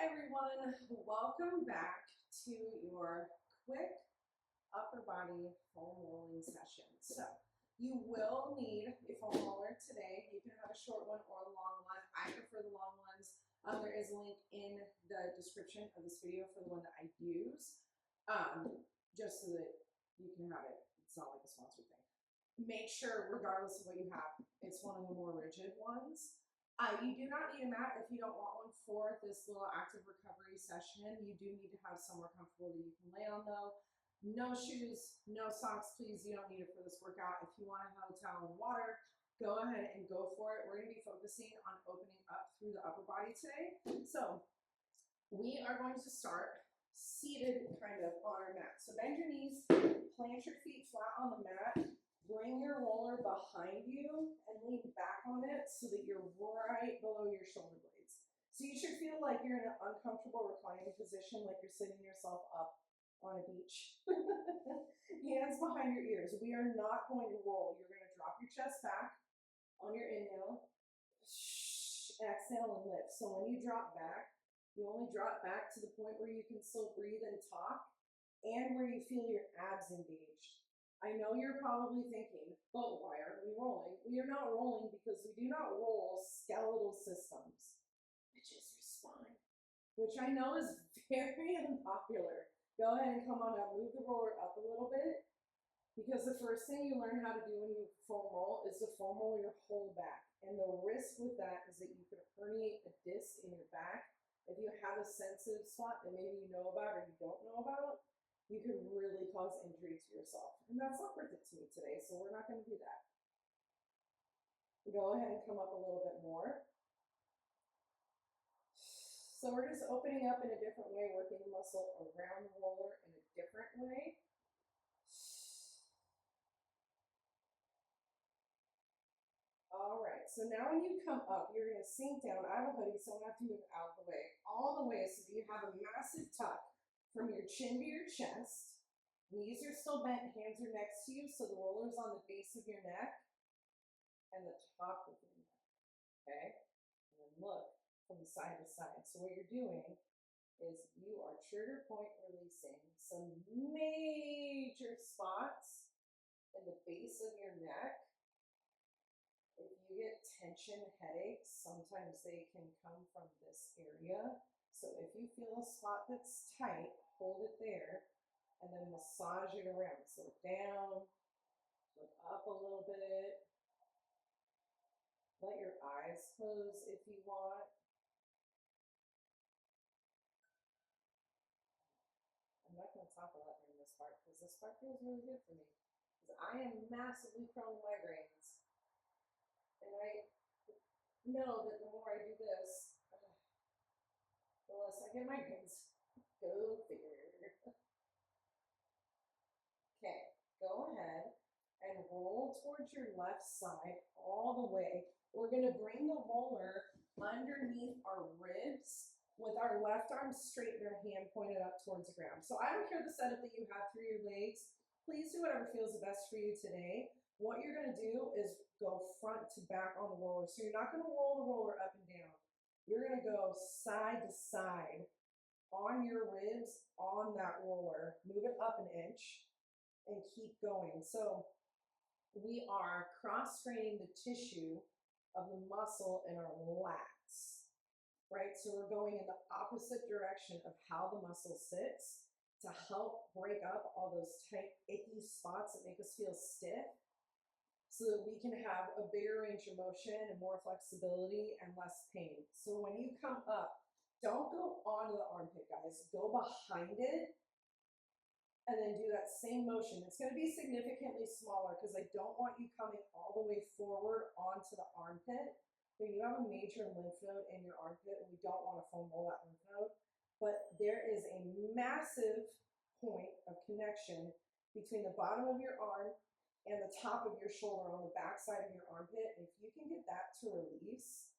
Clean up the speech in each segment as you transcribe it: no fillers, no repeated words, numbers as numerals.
Hi everyone, welcome back to your quick upper body foam rolling session. So you will need a foam roller today. You can have a short one or a long one. I prefer the long ones. There is a link in the description of this video for the one that I use, just so that you can have it. It's not like a sponsored thing. Make sure, regardless of what you have, it's one of the more rigid ones. You do not need a mat if you don't want one for this little active recovery session. You do need to have somewhere comfortable that you can lay on though. No shoes, no socks, please. You don't need it for this workout. If you want to have a towel and water, go ahead and go for it. We're going to be focusing on opening up through the upper body today. So we are going to start seated kind of on our mat. So bend your knees, plant your feet flat on the mat. Bring your roller behind you and lean back on it so that you're right below your shoulder blades. So you should feel like you're in an uncomfortable reclining position, like you're sitting yourself up on a beach. Hands behind your ears. We are not going to roll. You're going to drop your chest back on your inhale. Exhale and lift. So when you drop back, you only drop back to the point where you can still breathe and talk and where you feel your abs engaged. I know you're probably thinking, but why aren't we rolling? We are not rolling because we do not roll skeletal systems, which is your spine, which I know is very unpopular. Go ahead and come on up, move the roller up a little bit, because the first thing you learn how to do when you foam roll is to foam roll your whole back. And the risk with that is that you could herniate a disc in your back. If you have a sensitive spot that maybe you know about or you don't know about, you could really cause injury to yourself. And that's not worth it to me today, so we're not going to do that. Go ahead and come up a little bit more. So we're just opening up in a different way, working the muscle around the roller in a different way. All right, so now when you come up, you're going to sink down. I have a hoodie, so I'm going to have to move out of the way, all the way so that you have a massive tuck from your chin to your chest. Knees are still bent, hands are next to you, so the roller's on the base of your neck and the top of your neck, okay? And then look from side to side. So what you're doing is you are trigger point releasing some major spots in the base of your neck. If you get tension headaches, sometimes they can come from this area. So if you feel a spot that's tight, hold it there and then massage it around. So down, look up a little bit. Let your eyes close if you want. I'm not going to talk a lot during this part because this part feels really good for me. Because I am massively prone to migraines. And I know that the more I do this, the less I get migraines. Go figure. Okay, go ahead and roll towards your left side all the way. We're going to bring the roller underneath our ribs with our left arm straight and our hand pointed up towards the ground. So I don't care the setup that you have through your legs. Please do whatever feels the best for you today. What you're going to do is go front to back on the roller. So you're not going to roll the roller up and down. You're going to go side to side on your ribs on that roller. Move it up an inch and keep going. So we are cross-straining the tissue of the muscle in our lats, right? So we're going in the opposite direction of how the muscle sits to help break up all those tight, icky spots that make us feel stiff so that we can have a bigger range of motion and more flexibility and less pain. So when you come up, don't go onto the armpit, guys. Go behind it and then do that same motion. It's going to be significantly smaller because I don't want you coming all the way forward onto the armpit. So you have a major lymph node in your armpit and we don't want to foam roll that lymph node. But there is a massive point of connection between the bottom of your arm and the top of your shoulder on the back side of your armpit. And if you can get that to release,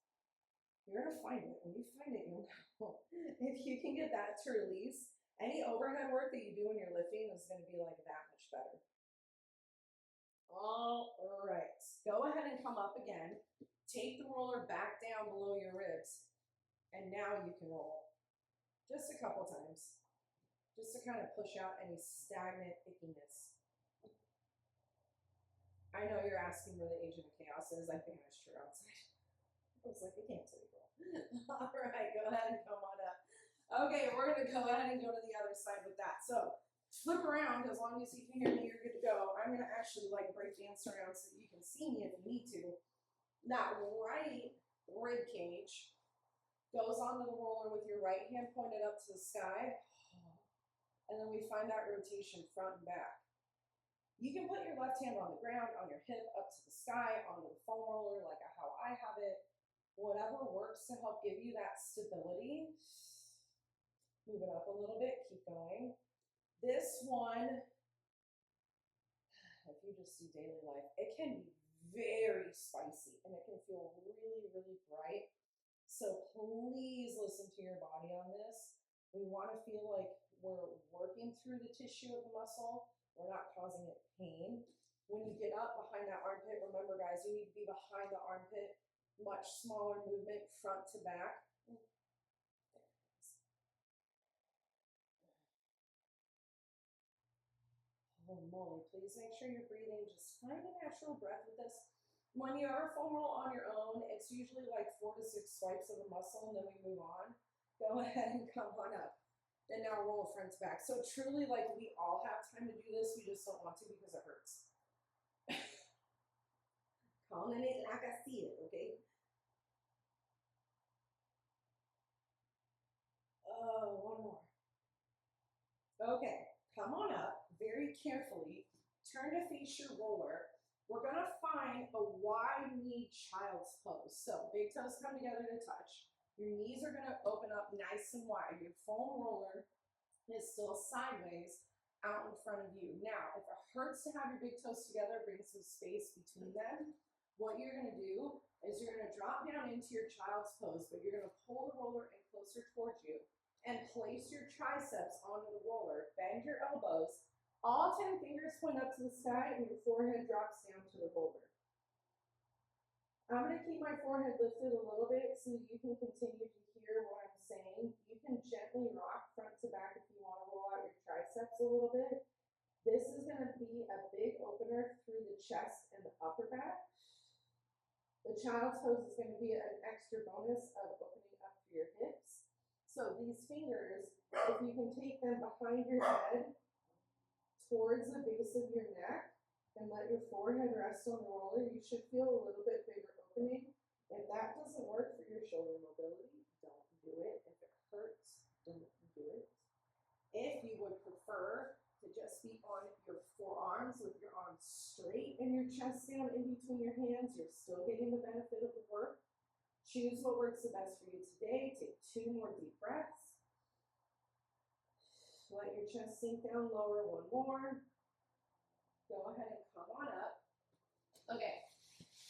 you're going to find it. When you find it, you'll know. If you can get that to release, any overhead work that you do when you're lifting is going to be like that much better. All right, go ahead and come up again. Take the roller back down below your ribs, and now you can roll. Just a couple times. Just to kind of push out any stagnant ickiness. I know you're asking where the agent of chaos is. I banished her outside. I was like, I can't tell you. All right, go ahead and come on up. Okay, we're going to go ahead and go to the other side with that. So flip around. As long as you can hear me, you're good to go. I'm going to actually like break dance around so you can see me if you need to. That right rib cage goes onto the roller with your right hand pointed up to the sky. And then we find that rotation front and back. You can put your left hand on the ground, on your hip, up to the sky, onto the foam roller, like how I have it. Whatever works to help give you that stability. Move it up a little bit, keep going. This one, if you just do daily life, it can be very spicy and it can feel really, really bright. So please listen to your body on this. We want to feel like we're working through the tissue of the muscle. We're not causing it pain. When you get up behind that armpit, remember guys, you need to be behind the armpit. Much smaller movement, front to back. Oh moly, please make sure you're breathing. Just find a natural breath with this. When you are foam roll on your own, it's usually like 4 to 6 swipes of the muscle and then we move on. Go ahead and come on up. And now roll front to back. So truly, like, we all have time to do this. We just don't want to because it hurts. Calling it like I see it, okay? Oh, one more. Okay, come on up very carefully. Turn to face your roller. We're going to find a wide knee child's pose. So big toes come together to touch. Your knees are going to open up nice and wide. Your foam roller is still sideways out in front of you. Now, if it hurts to have your big toes together, bring some space between them. What you're going to do is you're going to drop down into your child's pose, but you're going to pull the roller in closer towards you and place your triceps onto the roller. Bend your elbows. All 10 fingers point up to the sky and your forehead drops down to the roller. I'm going to keep my forehead lifted a little bit so that you can continue to hear what I'm saying. You can gently rock front to back if you want to roll out your triceps a little bit. This is going to be a big opener through the chest and the upper back. The child's pose is going to be an extra bonus of opening up through your hips. So these fingers, if you can take them behind your head towards the base of your neck and let your forehead rest on the roller, you should feel a little bit bigger opening. If that doesn't work for your shoulder mobility, don't do it. If it hurts, don't do it. If you would prefer to just be on your forearms with your arms straight and your chest down in between your hands, you're still getting the benefit of the work. Choose what works the best for you today. Take 2 more deep breaths. Let your chest sink down, lower, 1 more. Go ahead and come on up. Okay,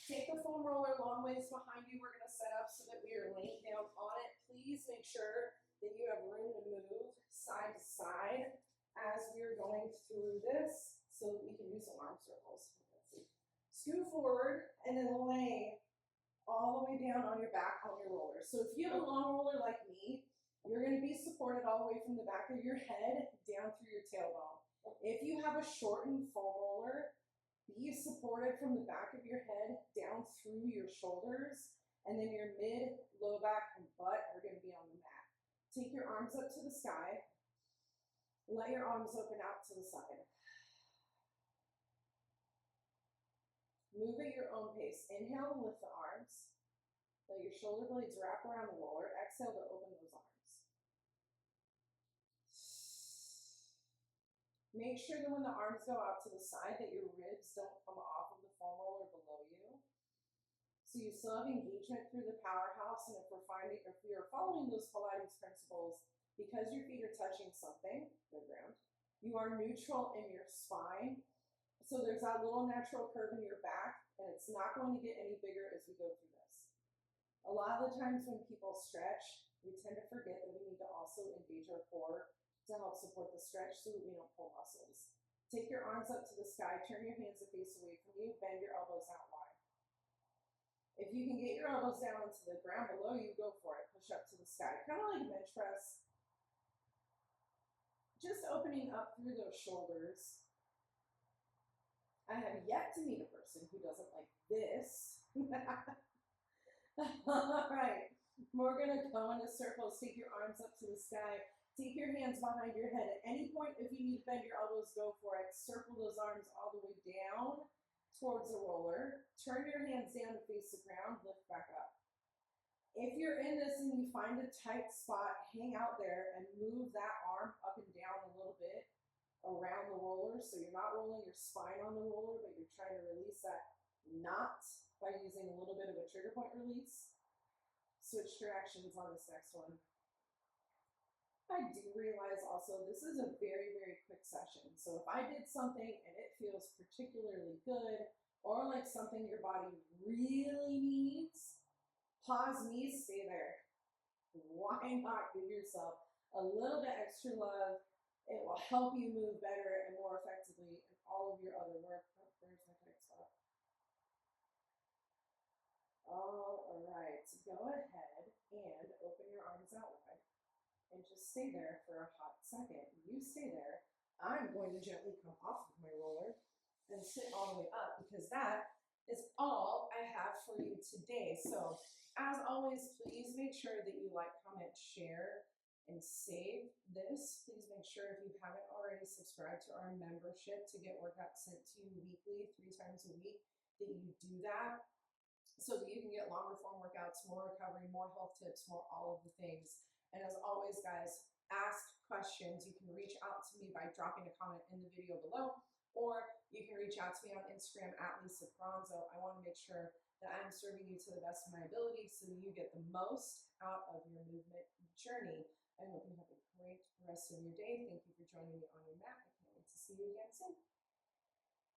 take the foam roller long ways behind you. We're going to set up so that we are laying down on it. Please make sure that you have room to move side to side as we're going through this so that we can do some arm circles. Let's see. Scoot forward and then lay all the way down on your back on your roller. So if you have a long roller like me, you're going to be supported all the way from the back of your head down through your tailbone. If you have a shortened foam roller, be supported from the back of your head down through your shoulders, and then your mid, low back, and butt are going to be on the mat. Take your arms up to the sky. Let your arms open out to the side. Move at your own pace. Inhale to lift the arms. Let your shoulder blades wrap around the roller. Exhale to open those arms. Make sure that when the arms go out to the side that your ribs don't come off of the foam roller below you. So you still have engagement through the powerhouse, and if we are following those Pilates principles, because your feet are touching something, the ground, you are neutral in your spine. So there's that little natural curve in your back, and it's not going to get any bigger as we go through this. A lot of the times when people stretch, we tend to forget that we need to also engage our core to help support the stretch so that we don't pull muscles. Take your arms up to the sky, turn your hands to face away from you, bend your elbows out wide. If you can get your elbows down into the ground below you, go for it. Push up to the sky, kind of like a bench press. just opening up through those shoulders. I have yet to meet a person who doesn't like this. All right, we're gonna go in a circle. Take your arms up to the sky. Take your hands behind your head. At any point, if you need to bend your elbows, go for it. Circle those arms all the way down towards the roller. Turn your hands down to face the ground. Lift back up. If you're in this and you find a tight spot, hang out there and move that arm up and down a little bit around the roller. So you're not rolling your spine on the roller, but you're trying to release that knot by using a little bit of a trigger point release. Switch directions on this next one. I do realize also this is a very, very quick session. So if I did something and it feels particularly good or like something your body really needs, pause me, stay there. Why not give yourself a little bit extra love? It will help you move better and more effectively in all of your other work. Oh, there's my tight spot. All right, so go ahead and open your arms out wide. And just stay there for a hot second. You stay there. I'm going to gently come off of my roller and sit all the way up because that is all I have for you today. So as always, please make sure that you like, comment, share, and save this. Please make sure if you haven't already subscribed to our membership to get workouts sent to you weekly, 3 times a week, that you do that so that you can get longer form workouts, more recovery, more health tips, more all of the things. And as always, guys, ask questions. You can reach out to me by dropping a comment in the video below, or you can reach out to me on Instagram at Lisa Bronzo. I want to make sure that I'm serving you to the best of my ability so that you get the most out of your movement journey. I hope you have a great rest of your day. Thank you for joining me on your mat. I can't wait to see you again soon.